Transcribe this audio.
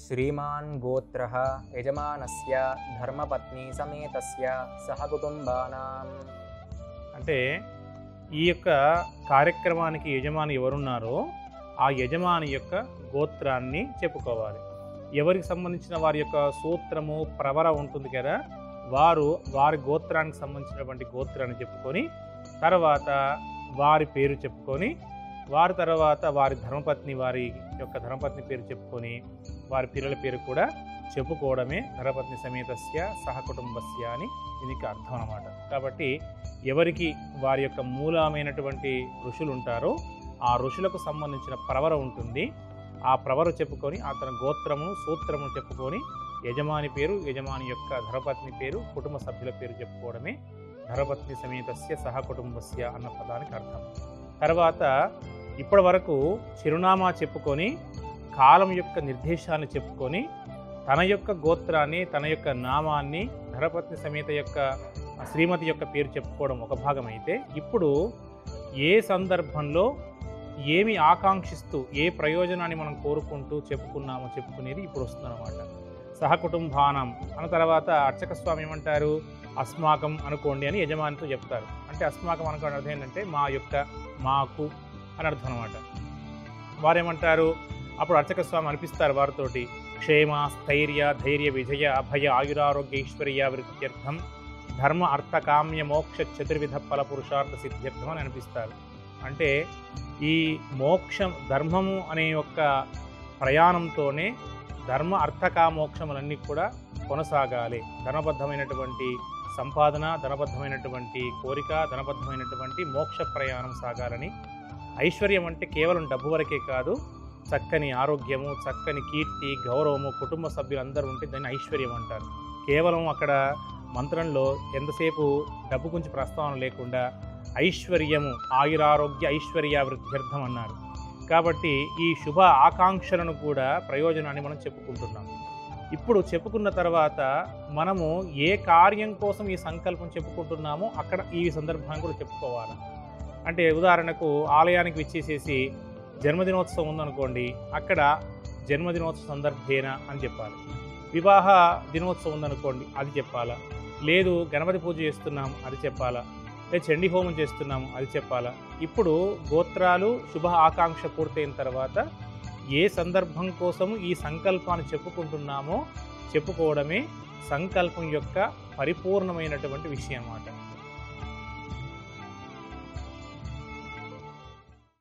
श्रीमान् गोत्रः యజమానస్య ధర్మపత్ని సమేతస్య సహకుటుంబానాం. అంటే ఈ యొక్క కార్యక్రమానికి యజమాని ఎవరున్నారో ఆ యజమాని యొక్క గోత్రాన్ని చెప్పుకోవాలి. ఎవరికి సంబంధించిన వారి యొక్క సూత్రము ప్రవర ఉంటుంది కదా, వారి గోత్రానికి సంబంధించినటువంటి గోత్రాన్ని చెప్పుకొని తర్వాత వారి పేరు చెప్పుకొని వారి తర్వాత వారి యొక్క ధర్మపత్ని పేరు చెప్పుకొని వారి పిల్లల పేరు కూడా చెప్పుకోవడమే ధర్మపత్ని సమేతస్య సహకుటుంబస్య అని దీనికి అర్థం అన్నమాట. కాబట్టి ఎవరికి వారి యొక్క మూలమైనటువంటి ఋషులు ఉంటారో ఆ ఋషులకు సంబంధించిన ప్రవర ఉంటుంది. ఆ ప్రవర చెప్పుకొని అతని గోత్రమును సూత్రమును చెప్పుకొని యజమాని పేరు, యజమాని యొక్క ధర్మపత్ని పేరు, కుటుంబ సభ్యుల పేరు చెప్పుకోవడమే ధర్మపత్ని సమేతస్య సహకుటుంబస్య అన్న పదానికి అర్థం. తర్వాత ఇప్పటి వరకు చిరునామా చెప్పుకొని కాలం యొక్క నిర్దేశాన్ని చెప్పుకొని తన యొక్క గోత్రాన్ని, తన యొక్క నామాన్ని, ధర్మపత్ని సమేత యొక్క శ్రీమతి యొక్క పేరు చెప్పుకోవడం ఒక భాగం అయితే, ఇప్పుడు ఏ సందర్భంలో ఏమి ఆకాంక్షిస్తూ ఏ ప్రయోజనాన్ని మనం కోరుకుంటూ చెప్పుకునేది ఇప్పుడు వస్తుందన్నమాట. సహకుటుంబానం అన్న తర్వాత అర్చక స్వామి ఏమంటారు, అస్మాకం అనుకోండి అని యజమానితో చెప్తారు. అంటే అస్మాకం అనుకోవడం అర్థం ఏంటంటే మాకు అని అర్థం అనమాట. వారేమంటారు, అప్పుడు అర్చక స్వామి అనిపిస్తారు వారితోటి, క్షేమ స్థైర్య ధైర్య విజయ అభయ ఆయురారోగ్య ఐశ్వర్య వృత్త్యర్థం ధర్మ అర్థ కామ్య మోక్ష చతుర్విధ ఫల పురుషార్థ సిద్ధ్యర్థం అని అనిపిస్తారు. అంటే ఈ మోక్షం ధర్మము అనే యొక్క ప్రయాణంతోనే ధర్మ అర్థ కామోక్షములన్నీ కూడా కొనసాగాలి. ధనబద్ధమైనటువంటి సంపాదన, ధనబద్ధమైనటువంటి కోరిక, ధనబద్ధమైనటువంటి మోక్ష ప్రయాణం సాగాలని. ఐశ్వర్యం అంటే కేవలం డబ్బు వరకే కాదు, చక్కని ఆరోగ్యము, చక్కని కీర్తి, గౌరవము, కుటుంబ సభ్యులందరూ ఉంటే దాన్ని ఐశ్వర్యం అంటారు. కేవలం అక్కడ మంత్రంలో ఎంతసేపు డబ్బు గురించి ప్రస్తావన లేకుండా ఐశ్వర్యము, ఆయురారోగ్య ఐశ్వర్య వృద్ధ్యర్థం అన్నారు. కాబట్టి ఈ శుభ ఆకాంక్షలను కూడా ప్రయోజనాన్ని మనం చెప్పుకుంటున్నాం. ఇప్పుడు చెప్పుకున్న తర్వాత మనము ఏ కార్యం కోసం ఈ సంకల్పం చెప్పుకుంటున్నామో అక్కడ ఈ సందర్భాన్ని కూడా చెప్పుకోవాలి. అంటే ఉదాహరణకు ఆలయానికి విచ్చేసేసి జన్మదినోత్సవం ఉందనుకోండి, అక్కడ జన్మదినోత్సవ సందర్భేన అని చెప్పాలి. వివాహ దినోత్సవం ఉందనుకోండి, అది చెప్పాలా. లేదు గణపతి పూజ చేస్తున్నాం, అది చెప్పాలా. లేదు చండీ హోమం చేస్తున్నాము, అది చెప్పాలా. ఇప్పుడు గోత్రాలు శుభ ఆకాంక్ష పూర్తయిన తర్వాత ఏ సందర్భం కోసము ఈ సంకల్పాన్ని చెప్పుకుంటున్నామో చెప్పుకోవడమే సంకల్పం యొక్క పరిపూర్ణమైనటువంటి విషయం అన్నమాట.